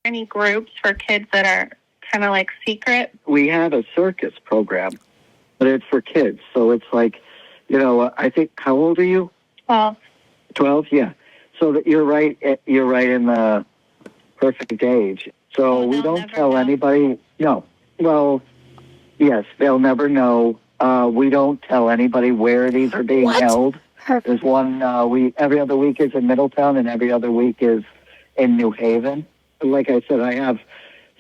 Any groups for kids that are kind of like secret? We have a circus program, but it's for kids. So it's like, I think, how old are you? 12. 12, yeah. So that you're right in the perfect age. So we don't tell anybody. No. Well, yes, they'll never know. We don't tell anybody where these are being held. Perfect. There's one every other week is in Middletown, and every other week is in New Haven. Like I said, I have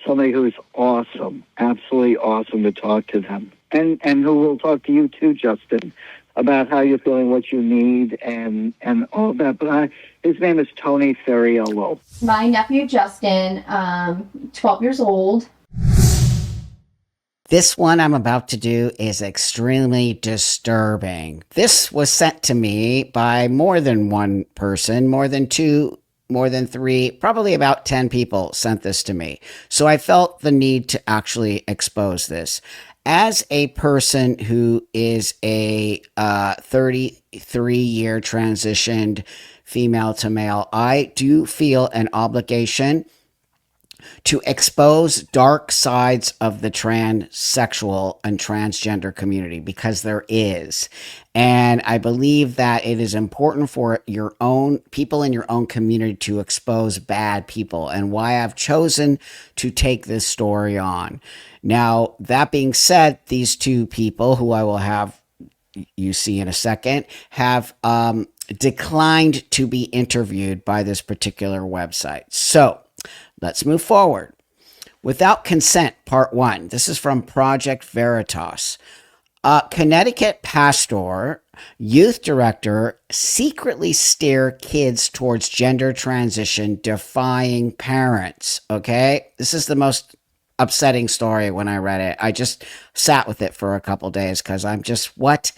somebody who's awesome, absolutely awesome to talk to them, and who will talk to you too, Justin, about how you're feeling, what you need, and all of that. But his name is Tony Ferriolo. My nephew Justin, 12 years old. This one I'm about to do is extremely disturbing. This was sent to me by more than one person, more than two, more than three, probably about 10 people sent this to me. So I felt the need to actually expose this. As a person who is a 33-year transitioned female to male, I do feel an obligation to expose dark sides of the transsexual and transgender community, because there is. And I believe that it is important for your own people in your own community to expose bad people, and why I've chosen to take this story on. Now, that being said, these two people, who I will have you see in a second, have declined to be interviewed by this particular website. So let's move forward. Without Consent, Part 1. This is from Project Veritas. Connecticut pastor, youth director secretly steer kids towards gender transition, defying parents. Okay? This is the most upsetting story when I read it. I just sat with it for a couple days because I'm just, what?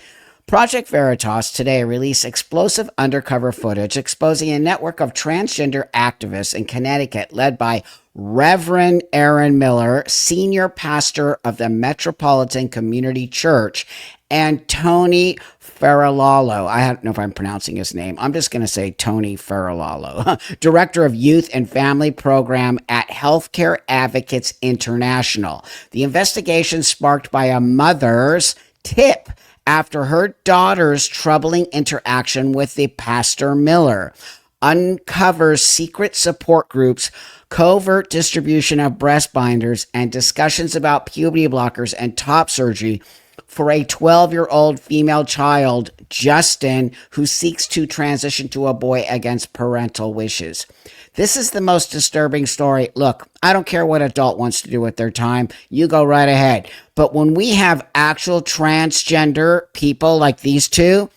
Project Veritas today released explosive undercover footage exposing a network of transgender activists in Connecticut led by Reverend Aaron Miller, senior pastor of the Metropolitan Community Church, and Tony Ferriolo. I don't know if I'm pronouncing his name. I'm just going to say Tony Ferriolo, director of youth and family program at Healthcare Advocates International. The investigation sparked by a mother's tip after her daughter's troubling interaction with the Pastor Miller uncovers secret support groups, covert distribution of breast binders, and discussions about puberty blockers and top surgery for a 12-year-old female child, Justin, who seeks to transition to a boy against parental wishes. This is the most disturbing story. Look, I don't care what adult wants to do with their time. You go right ahead. But when we have actual transgender people like these two,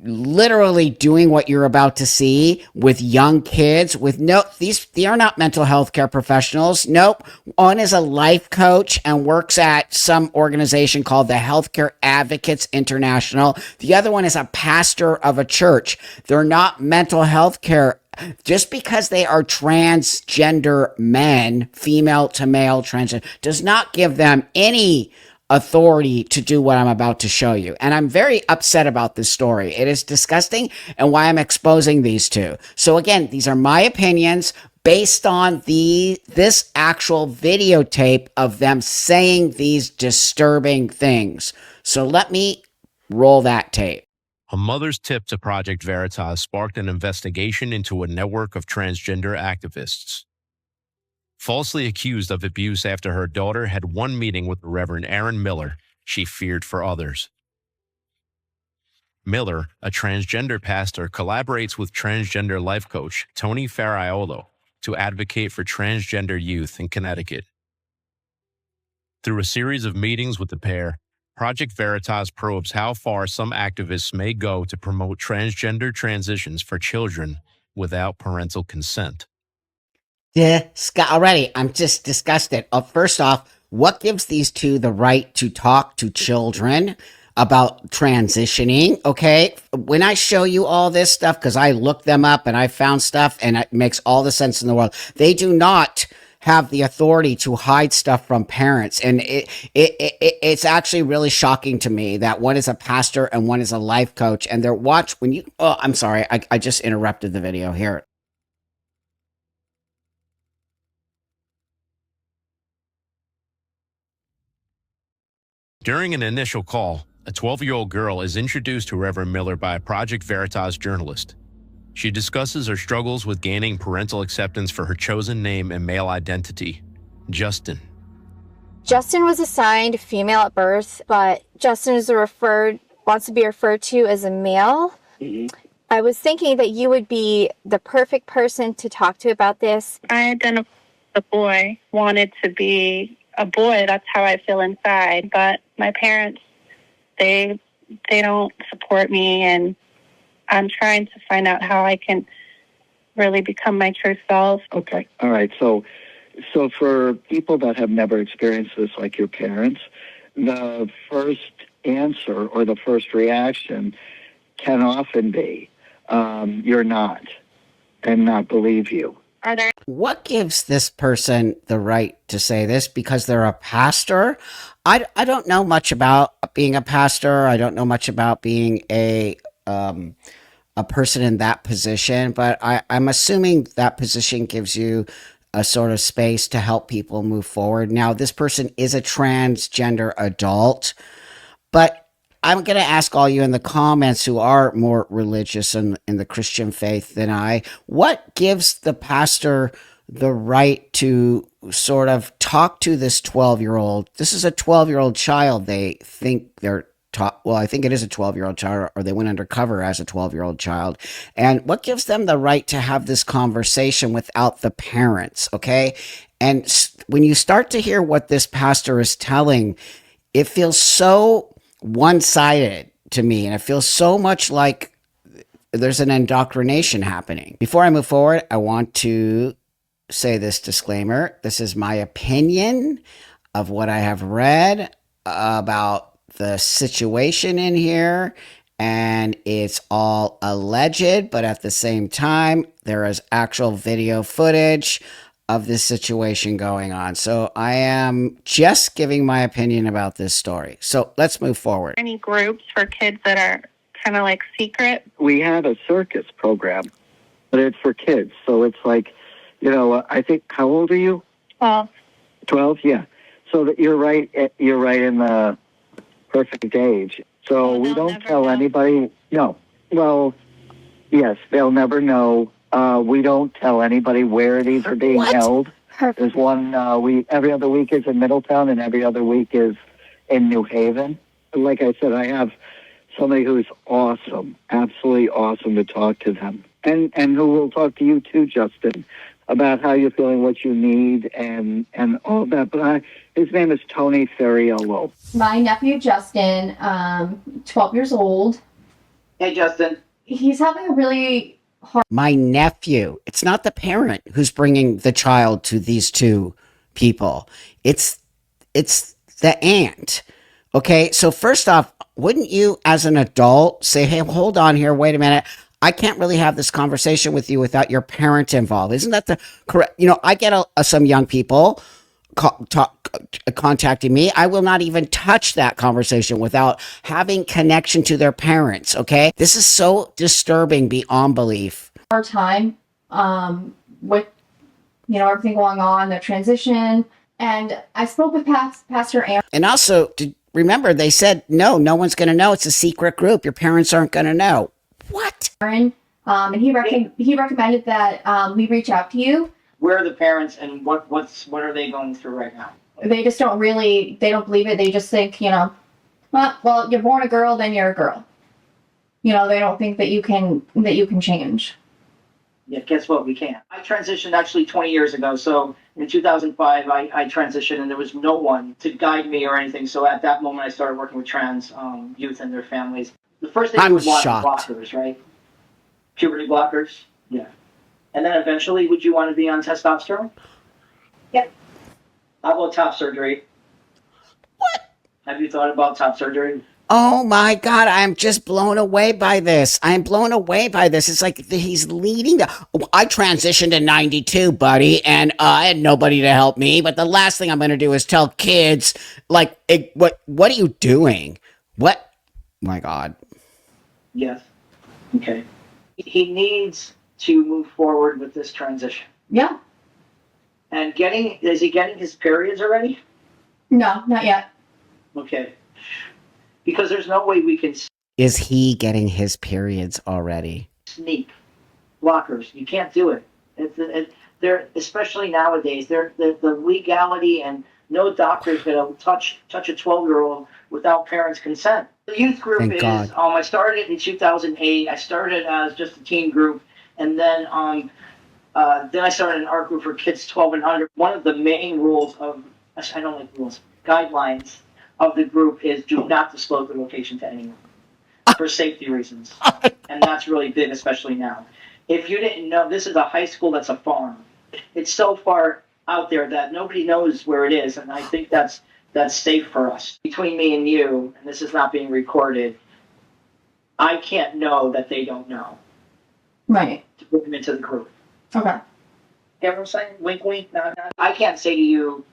literally doing what you're about to see with young kids, with they are not mental health care professionals. Nope. One is a life coach and works at some organization called the Healthcare Advocates International. The other one is a pastor of a church. They're not mental health care. Just because they are transgender men, female to male transgender, does not give them any authority to do what I'm about to show you. And I'm very upset about this story. It is disgusting, and why I'm exposing these two. So again, these are my opinions based on this actual videotape of them saying these disturbing things. So let me roll that tape. A mother's tip to Project Veritas sparked an investigation into a network of transgender activists. Falsely accused of abuse after her daughter had one meeting with the Reverend Aaron Miller, she feared for others. Miller, a transgender pastor, collaborates with transgender life coach Tony Ferriolo to advocate for transgender youth in Connecticut. Through a series of meetings with the pair, Project Veritas probes how far some activists may go to promote transgender transitions for children without parental consent. Already, I'm just disgusted. First off, what gives these two the right to talk to children about transitioning? Okay, when I show you all this stuff, because I looked them up and I found stuff and it makes all the sense in the world, they do not have the authority to hide stuff from parents. And it's actually really shocking to me that one is a pastor and one is a life coach, and I'm sorry, I just interrupted the video here. During an initial call, a 12-year-old girl is introduced to Reverend Miller by a Project Veritas journalist. She discusses her struggles with gaining parental acceptance for her chosen name and male identity, Justin. Justin was assigned female at birth, but Justin wants to be referred to as a male. I was thinking that you would be the perfect person to talk to about this. I identify as a boy, wanted to be a boy. That's how I feel inside. But my parents, they don't support me, and I'm trying to find out how I can really become my true self. Okay. All right. So for people that have never experienced this like your parents, the first answer or the first reaction can often be, you're not, and not believe you. Are there What gives this person the right to say this? Because they're a pastor? I don't know much about being a pastor. I don't know much about being a person in that position, but I'm assuming that position gives you a sort of space to help people move forward. Now, this person is a transgender adult, but I'm going to ask all you in the comments who are more religious in the Christian faith than I, what gives the pastor the right to sort of talk to this 12-year-old? This is a 12-year-old child. They think they're well, I think it is a 12-year-old child, or they went undercover as a 12-year-old child. And what gives them the right to have this conversation without the parents, okay? And when you start to hear what this pastor is telling, it feels so one-sided to me, and it feels so much like there's an indoctrination happening. Before I move forward, I want to say this disclaimer. This is my opinion of what I have read about the situation in here, and it's all alleged, but at the same time, there is actual video footage of this situation going on. So I am just giving my opinion about this story. So let's move forward. any groups for kids that are kind of like secret? We have a circus program, but it's for kids. So it's like, I think, how old are you? 12. 12? Yeah. So that you're right in the perfect age. So Oh, we they'll don't never tell know. anybody. No. Well, yes, they'll never know. We don't tell anybody where these are being held. Perfect. There's one, every other week is in Middletown and every other week is in New Haven. Like I said, I have somebody who's awesome, absolutely awesome to talk to them. And who will talk to you too, Justin, about how you're feeling, what you need, and all that. But his name is Tony Ferriello. My nephew Justin, 12 years old. Hey, Justin. He's having a really My nephew. It's not the parent who's bringing the child to these two people. It's the aunt. Okay, so first off, wouldn't you as an adult say, hey, hold on here, wait a minute. I can't really have this conversation with you without your parent involved. Isn't that the correct? I get some young people contacting me. I will not even touch that conversation without having connection to their parents. Okay, this is so disturbing beyond belief. hard time with everything going on, the transition. And I spoke with Pastor Aaron. And also, remember, they said no one's going to know. It's a secret group. Your parents aren't going to know. What? And he recommended that we reach out to you. Where are the parents, and what are they going through right now? They just don't believe it. They just think, well, you're born a girl, then you're a girl. They don't think that you can change. Yeah, guess what? We can't. I transitioned actually 20 years ago. So in 2005, I transitioned, and there was no one to guide me or anything. So at that moment, I started working with trans youth and their families. The first thing I'm you would want shocked. is blockers, right? Puberty blockers. Yeah. And then eventually, would you want to be on testosterone? Yep. How about top surgery? What? Have you thought about top surgery? Oh my God, I'm just blown away by this. I'm blown away by this. It's like he's leading I transitioned in 92, buddy, and I had nobody to help me. But the last thing I'm going to do is tell kids, what are you doing? What? My God. Yes. Okay. He needs to move forward with this transition. Yeah. And is he getting his periods already? No, not yet. Okay. because there's no way we can Is he getting his periods already? sneak blockers. You can't do it. They're, especially nowadays, the legality, and no doctor's going to touch a 12-year-old without parents' consent. The youth group Thank God. I started in 2008. I started as just a teen group, and then I started an art group for kids 12 and under. One of the main rules I don't like rules, guidelines of the group is do not disclose the location to anyone for safety reasons. And that's really big, especially now. If you didn't know, this is a high school that's a farm. It's so far out there that nobody knows where it is, and I think that's safe for us. Between me and you, and this is not being recorded, I can't know that they don't know. Right. To put them into the group. Okay. You know what I'm saying? Wink, wink. Nah. I can't say to you.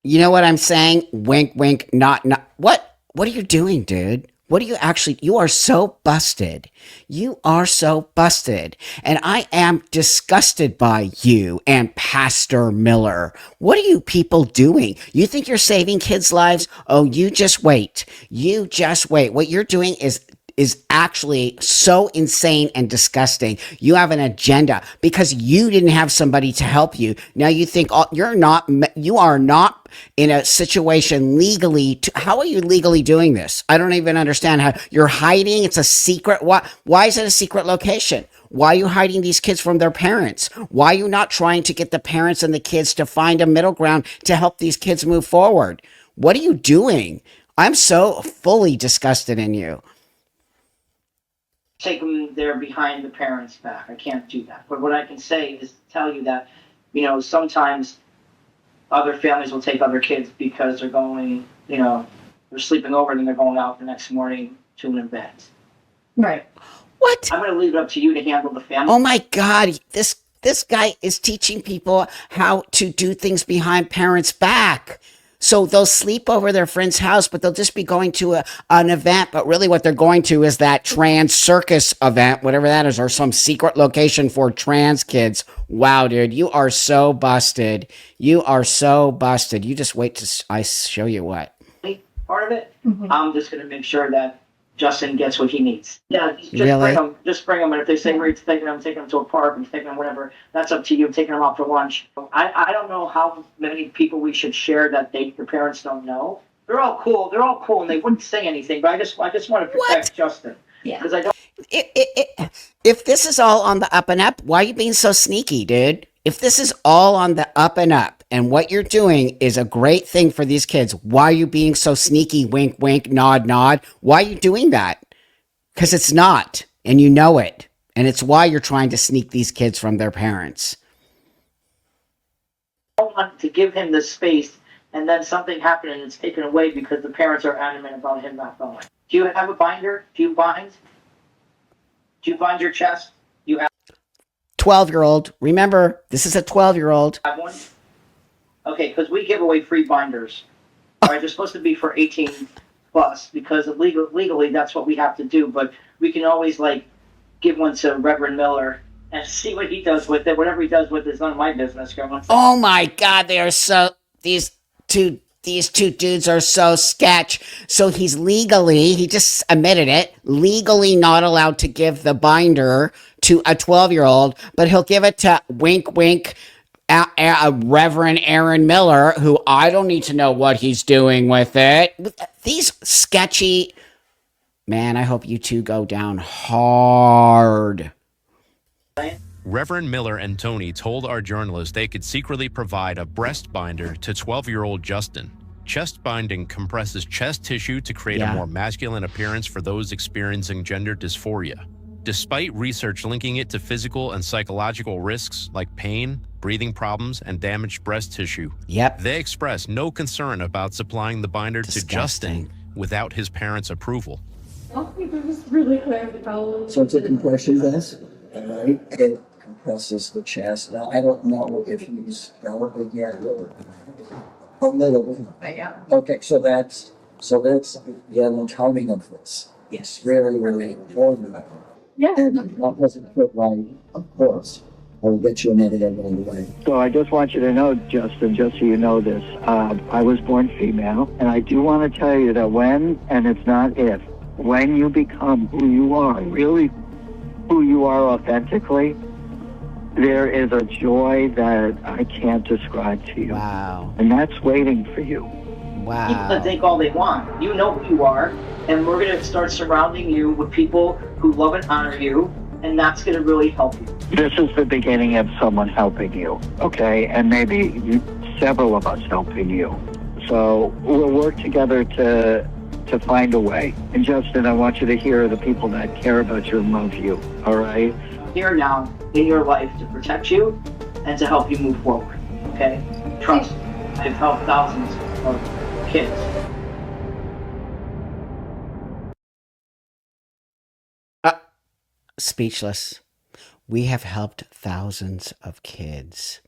You know what I'm saying? Wink, wink, not. What? What are you doing, dude? What are you actually? You are so busted. You are so busted. And I am disgusted by you and Pastor Miller. What are you people doing? You think you're saving kids' lives? Oh, you just wait. You just wait. What you're doing is actually so insane and disgusting. You have an agenda because you didn't have somebody to help you. Now you think you are not in a situation legally. How are you legally doing this? I don't even understand how you're hiding. It's a secret. Why is it a secret location? Why are you hiding these kids from their parents? Why are you not trying to get the parents and the kids to find a middle ground to help these kids move forward? What are you doing? I'm so fully disgusted in you. Take them there behind the parents' back. I can't do that. But what I can say is tell you that, sometimes other families will take other kids because they're going, they're sleeping over and then they're going out the next morning to an event. Right. What? I'm going to leave it up to you to handle the family. Oh my God. This guy is teaching people how to do things behind parents' back. So they'll sleep over their friend's house, but they'll just be going to an event. But really what they're going to is that trans circus event, whatever that is, or some secret location for trans kids. Wow, dude, you are so busted. You are so busted. You just wait till I show you what. Part of it, Mm-hmm. I'm just going to make sure that Justin gets what he needs. Yeah, just Really? bring him. And if they say we're taking them to a park and taking them whatever, that's up to you. Taking them out for lunch. I don't know how many people we should share that the parents don't know. They're all cool, and they wouldn't say anything. But I just want to protect Justin. Yeah. Because I don't. If this is all on the up and up, why are you being so sneaky, dude? If this is all on the up and up, and what you're doing is a great thing for these kids, why are you being so sneaky? Wink, wink, nod, nod. Why are you doing that? Because it's not, and you know it. And it's why you're trying to sneak these kids from their parents. I don't want to give him the space, and then something happened and it's taken away because the parents are adamant about him not going. Do you have a binder? Do you bind your chest? 12-year-old. Remember, this is a 12-year-old. Have one? Okay, because we give away free binders. All right, they're supposed to be for 18 plus because legally that's what we have to do. But we can always give one to Reverend Miller and see what he does with it. Whatever he does with it is none of my business. Oh my God, they are so these two dudes are so sketch. So he just admitted it, legally not allowed to give the binder to a 12-year-old, but he'll give it to wink, wink, Reverend Aaron Miller, who I don't need to know what he's doing with it. These sketchy, man, I hope you two go down hard. Reverend Miller and Tony told our journalist they could secretly provide a breast binder to 12-year-old Justin. Chest binding compresses chest tissue to create a more masculine appearance for those experiencing gender dysphoria. Despite research linking it to physical and psychological risks like pain, breathing problems, and damaged breast tissue, they express no concern about supplying the binder to Justin without his parents' approval. I think it was really hard. So it's a compression vest, right? It compresses the chest. Now, I don't know if he's delicate yet or a little. Yeah. Okay, so that's the timing of this. Yes. Really, really important. Yeah. And that wasn't put right, of course. I will get you an editor along the way. So I just want you to know, Justin, just so you know this, I was born female, and I do want to tell you that when, and it's not if, when you become who you are, really who you are authentically, there is a joy that I can't describe to you. Wow. And that's waiting for you. Wow. People can think all they want. You know who you are, and we're going to start surrounding you with people who love and honor you, and that's going to really help you. This is the beginning of someone helping you, okay? And maybe several of us helping you. So we'll work together to find a way. And Justin, I want you to hear the people that care about you and love you, all right? Here now in your life to protect you and to help you move forward, okay? Trust me, I've helped thousands of kids. Speechless. We have helped thousands of kids.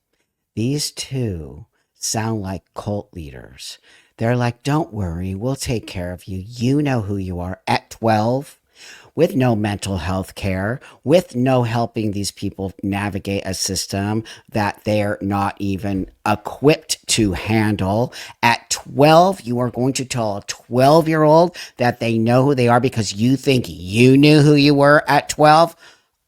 These two sound like cult leaders. They're like, don't worry, we'll take care of you. You know who you are at 12, with no mental health care, with no helping these people navigate a system that they're not even equipped to handle. At 12, you are going to tell a 12-year-old that they know who they are because you think you knew who you were at 12?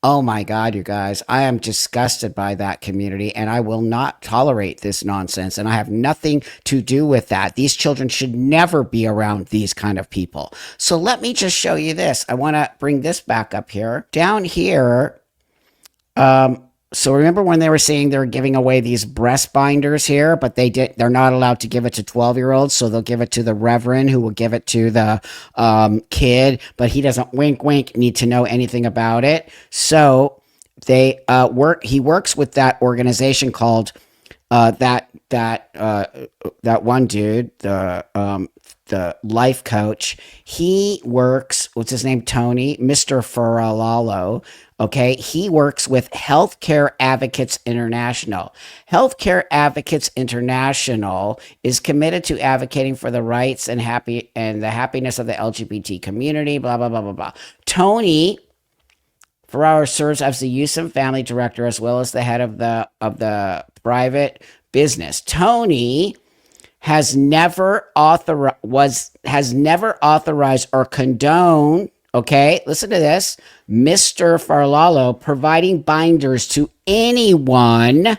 Oh my God, you guys, I am disgusted by that community and I will not tolerate this nonsense. And I have nothing to do with that. These children should never be around these kind of people. So let me just show you this. I want to bring this back up here. Down here, so remember when they were saying they're giving away these breast binders here, but they're not allowed to give it to 12-year-olds, so they'll give it to the reverend who will give it to the kid, but he doesn't wink need to know anything about it. So he works with that organization called that one dude, the life coach. He works, what's his name? Tony, Mr. Faralalo. Okay. He works with Healthcare Advocates International. Healthcare Advocates International is committed to advocating for the rights and the happiness of the LGBT community, blah, blah, blah, blah, blah. Tony Ferraro serves as the youth and family director, as well as the head of the private business. Tony has never authorized or condoned, okay, listen to this, Mr. Farlalo providing binders to anyone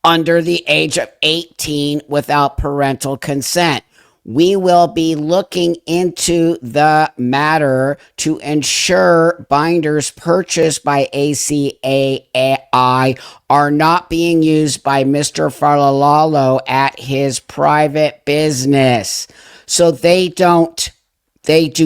under the age of 18 without parental consent. We will be looking into the matter to ensure binders purchased by ACAI are not being used by Mr. Farlalalo at his private business. So they do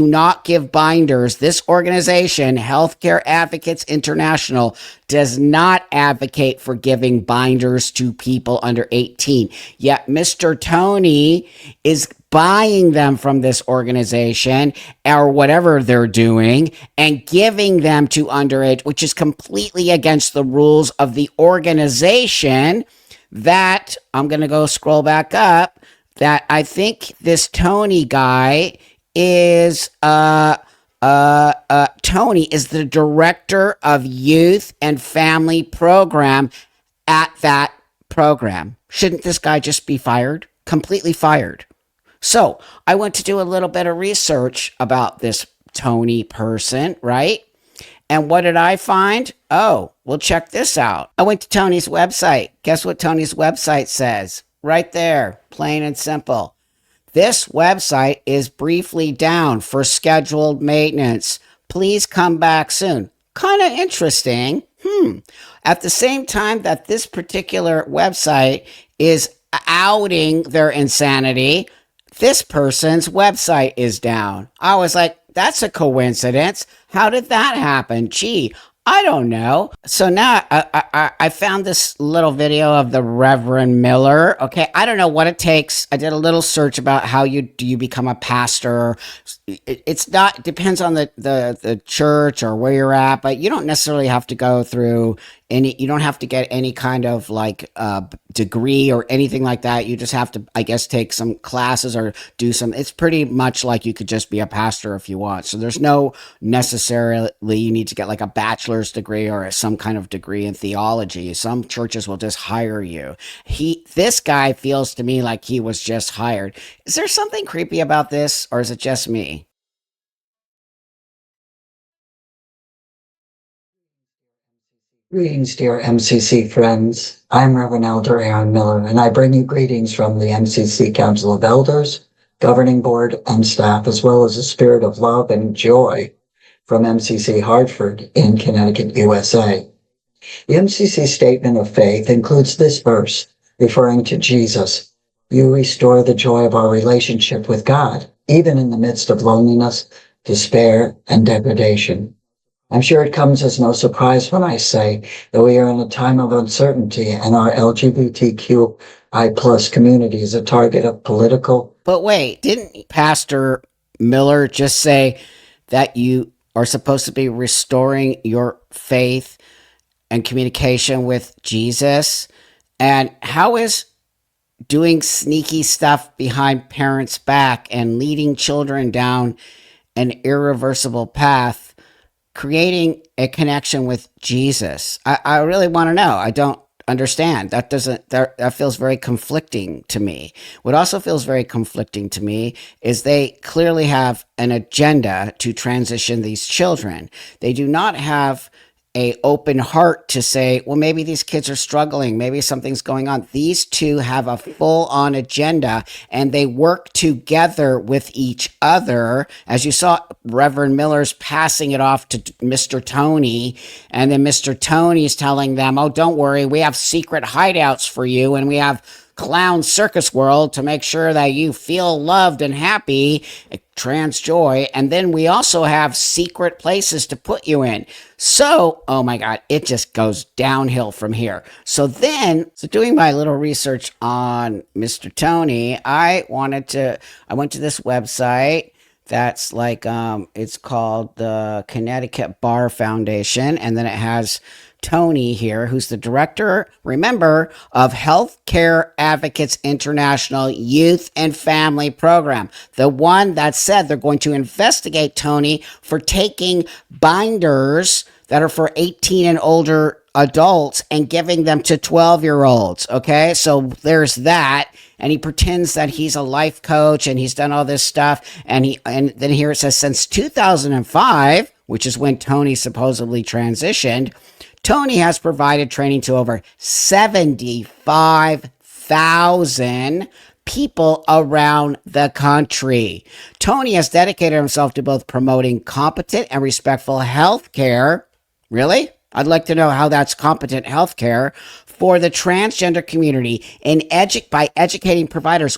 not give binders. This organization, Healthcare Advocates International, does not advocate for giving binders to people under 18. Yet Mr. Tony is buying them from this organization or whatever they're doing and giving them to underage, which is completely against the rules of the organization that, I'm going to go scroll back up, that I think this Tony guy is Tony is the director of youth and family program at that program. Shouldn't this guy just be fired? Completely fired. So I went to do a little bit of research about this Tony person, right? And what did I find? Oh, well, check this out. I went to Tony's website. Guess what Tony's website says? Right there, plain and simple. This website is briefly down for scheduled maintenance. Please come back soon. Kind of interesting. At the same time that this particular website is outing their insanity, this person's website is down. I was like, that's a coincidence. How did that happen? Gee, I don't know. So now I found this little video of the Reverend Miller. Okay, I don't know what it takes. I did a little search about how you become a pastor. It's not, it depends on the church or where you're at, but you don't necessarily have to go through you don't have to get any kind of like degree or anything like that. You just have to, I guess, take some classes or do some. It's pretty much like you could just be a pastor if you want. So there's no necessarily you need to get like a bachelor's degree or some kind of degree in theology. Some churches will just hire you. This guy feels to me like he was just hired. Is there something creepy about this, or is it just me? Greetings, dear MCC friends. I'm Reverend Elder Aaron Miller, and I bring you greetings from the MCC Council of Elders, Governing Board, and staff, as well as a spirit of love and joy from MCC Hartford in Connecticut, USA. The MCC Statement of Faith includes this verse, referring to Jesus. You restore the joy of our relationship with God, even in the midst of loneliness, despair, and degradation. I'm sure it comes as no surprise when I say that we are in a time of uncertainty and our LGBTQI plus community is a target of political. But wait, didn't Pastor Miller just say that you are supposed to be restoring your faith and communication with Jesus? And how is doing sneaky stuff behind parents' back and leading children down an irreversible path creating a connection with Jesus? I really want to know. I don't understand. That feels very conflicting to me. What also feels very conflicting to me is they clearly have an agenda to transition these children. They do not have a open heart to say, well, maybe these kids are struggling, maybe something's going on. These two have a full-on agenda, and they work together with each other. As you saw, Reverend Miller's passing it off to Mr. Tony, and then Mr. Tony's telling them, oh, don't worry, we have secret hideouts for you, and we have Clown Circus World to make sure that you feel loved and happy, trans joy. And then we also have secret places to put you in. So, oh my God, it just goes downhill from here. So doing my little research on Mr. Tony, I went to this website that's like, it's called the Connecticut Bar Foundation. And then it has Tony here, who's the director, remember, of Healthcare Advocates International Youth and Family Program. The one that said they're going to investigate Tony for taking binders that are for 18 and older adults and giving them to 12-year-olds. Okay, so there's that. And he pretends that he's a life coach and he's done all this stuff. And then here it says since 2005, which is when Tony supposedly transitioned, Tony has provided training to over 75,000 people around the country. Tony has dedicated himself to both promoting competent and respectful health care. Really? I'd like to know how that's competent health care for the transgender community and by educating providers.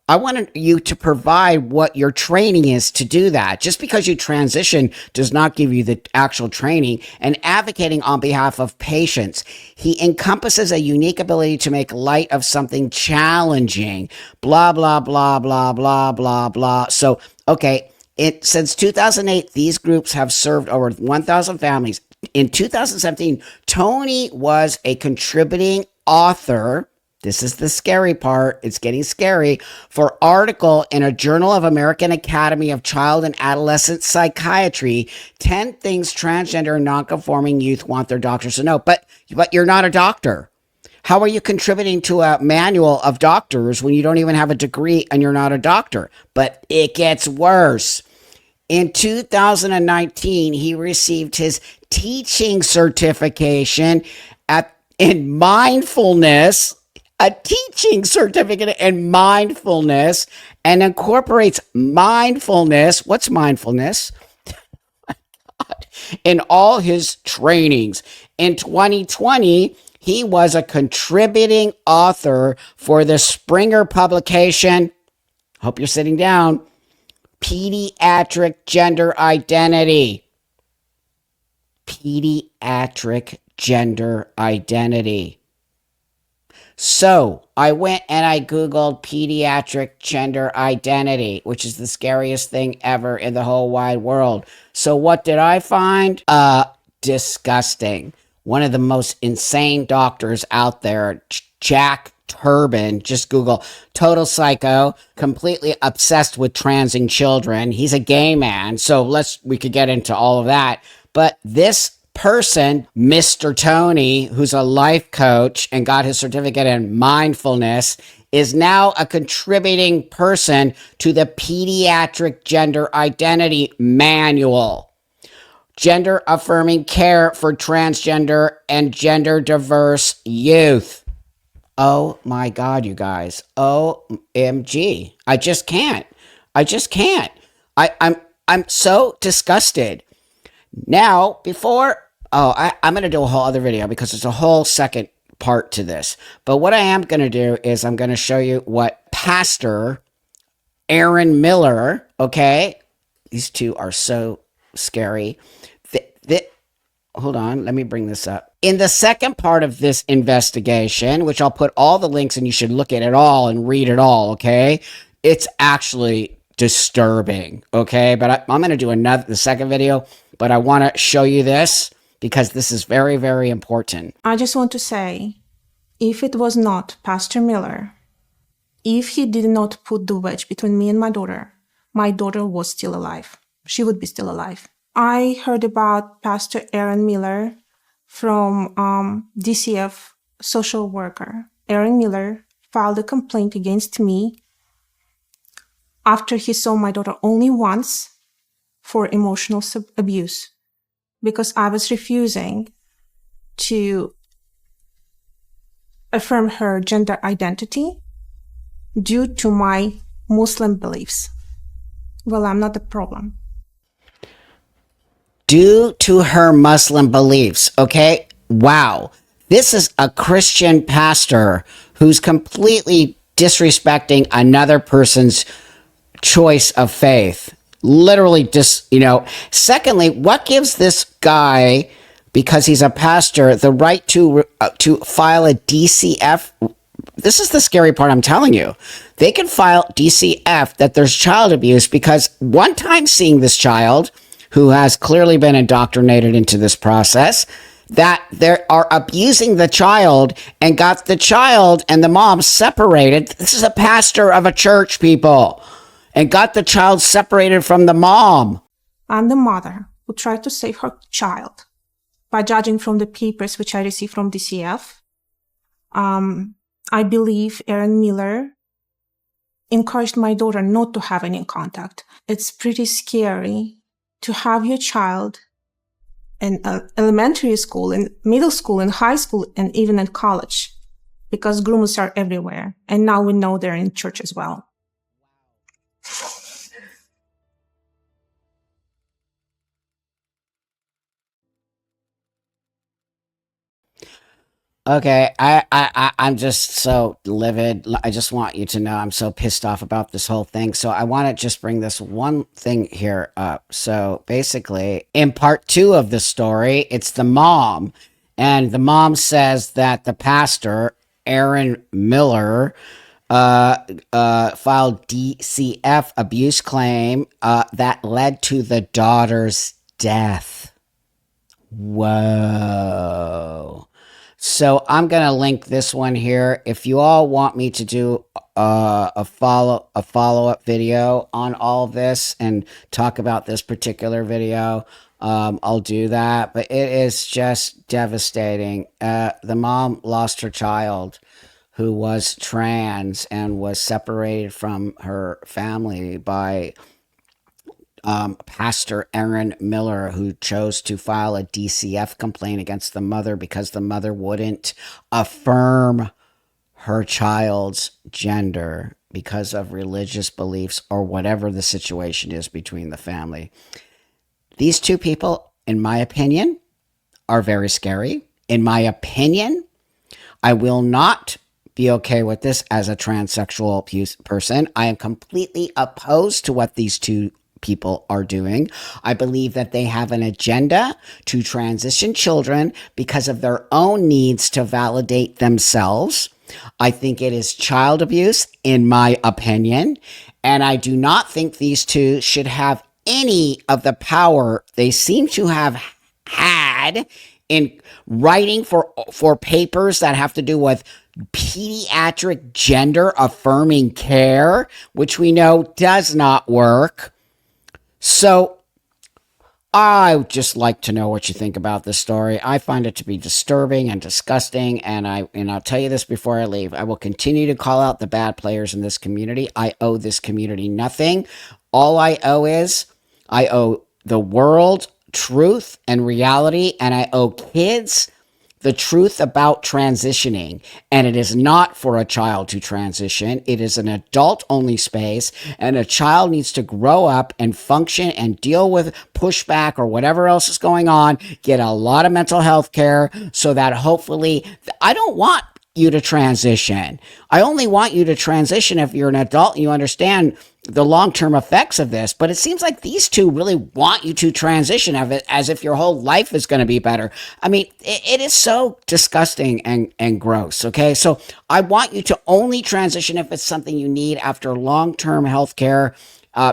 I want you to provide what your training is to do that. Just because you transition does not give you the actual training. And advocating on behalf of patients. He encompasses a unique ability to make light of something challenging. Blah, blah, blah, blah, blah, blah, blah. So, okay, since 2008, these groups have served over 1,000 families. In 2017, Tony was a contributing author. This is the scary part. It's getting scary. For article in a Journal of American Academy of Child and Adolescent Psychiatry, 10 things transgender and nonconforming youth want their doctors to know. But you're not a doctor. How are you contributing to a manual of doctors when you don't even have a degree and you're not a doctor? But it gets worse. In 2019, he received his teaching certification in mindfulness. A teaching certificate in mindfulness, and incorporates mindfulness. What's mindfulness? In all his trainings. In 2020, he was a contributing author for the Springer publication. Hope you're sitting down. Pediatric Gender Identity. Pediatric Gender Identity. So I went and I Googled pediatric gender identity, which is the scariest thing ever in the whole wide world. So what did I find? disgusting. One of the most insane doctors out there, Jack Turbin, just Google, total psycho, completely obsessed with transing children. He's a gay man, so we could get into all of that. But this person, Mr. Tony, who's a life coach and got his certificate in mindfulness, is now a contributing person to the Pediatric Gender Identity Manual. Gender affirming care for transgender and gender diverse youth. Oh my God, you guys. OMG. I just can't. I'm so disgusted. Now, I'm going to do a whole other video because there's a whole second part to this. But what I am going to do is I'm going to show you what Pastor Aaron Miller, okay? These two are so scary. Hold on, let me bring this up. In the second part of this investigation, which I'll put all the links and you should look at it all and read it all, okay? It's actually disturbing, okay? But I'm going to do the second video, but I want to show you this because this is very, very important. I just want to say, if it was not Pastor Miller, if he did not put the wedge between me and my daughter was still alive. She would be still alive. I heard about Pastor Aaron Miller from DCF social worker. Aaron Miller filed a complaint against me after he saw my daughter only once for emotional abuse because I was refusing to affirm her gender identity due to my Muslim beliefs. Well, I'm not the problem. Due to her Muslim beliefs, okay? Wow. This is a Christian pastor who's completely disrespecting another person's choice of faith. Literally Secondly, what gives this guy, because he's a pastor, the right to file a DCF? This is the scary part, I'm telling you. They can file DCF that there's child abuse because one time seeing this child who has clearly been indoctrinated into this process, that they are abusing the child and got the child and the mom separated. This is a pastor of a church, people, and got the child separated from the mom. I'm the mother who tried to save her child by judging from the papers which I received from DCF. I believe Aaron Miller encouraged my daughter not to have any contact. It's pretty scary to have your child in elementary school, in middle school, in high school, and even in college, because groomers are everywhere. And now we know they're in church as well. Okay, I'm just so livid. I just want you to know I'm so pissed off about this whole thing. So I want to just bring this one thing here up. So basically, in part 2 of the story, it's the mom. And the mom says that the pastor, Aaron Miller, filed DCF abuse claim that led to the daughter's death. Whoa. So I'm going to link this one here. If you all want me to do a follow-up video on all of this and talk about this particular video, I'll do that. But it is just devastating. The mom lost her child who was trans and was separated from her family by Pastor Aaron Miller, who chose to file a DCF complaint against the mother because the mother wouldn't affirm her child's gender because of religious beliefs or whatever the situation is between the family. These two people, in my opinion, are very scary. In my opinion, I will not be okay with this as a transsexual person. I am completely opposed to what these two people are doing. I believe that they have an agenda to transition children because of their own needs to validate themselves. I think it is child abuse, in my opinion, and I do not think these two should have any of the power they seem to have had bad in writing for papers that have to do with pediatric gender affirming care, which we know does not work. So I would just like to know what you think about this story. I find it to be disturbing and disgusting, and I'll tell you this before I leave. I will continue to call out the bad players in this community. I owe this community nothing. All I owe the world truth and reality, and I owe kids the truth about transitioning. And it is not for a child to transition. It is an adult only space, and a child needs to grow up and function and deal with pushback or whatever else is going on, get a lot of mental health care, so that hopefully, I don't want you to transition. I only want you to transition if you're an adult and you understand the long-term effects of this. But it seems like these two really want you to transition of it as if your whole life is going to be better. I mean, it is so disgusting and gross. Okay. So I want you to only transition if it's something you need after long-term health care,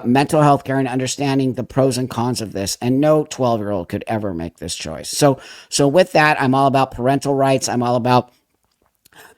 mental health care, and understanding the pros and cons of this. And no 12-year-old could ever make this choice. So with that, I'm all about parental rights. I'm all about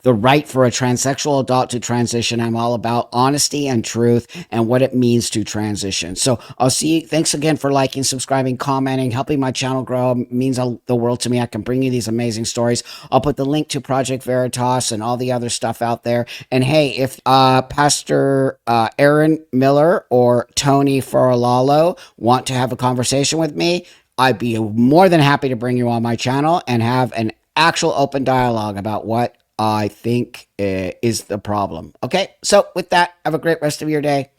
the right for a transsexual adult to transition. I'm all about honesty and truth and what it means to transition. So I'll see you. Thanks again for liking, subscribing, commenting, helping my channel grow. It means the world to me. I can bring you these amazing stories. I'll put the link to Project Veritas and all the other stuff out there. And hey, if Pastor Aaron Miller or Tony Faralalo want to have a conversation with me, I'd be more than happy to bring you on my channel and have an actual open dialogue about what I think is the problem. Okay, so with that, have a great rest of your day.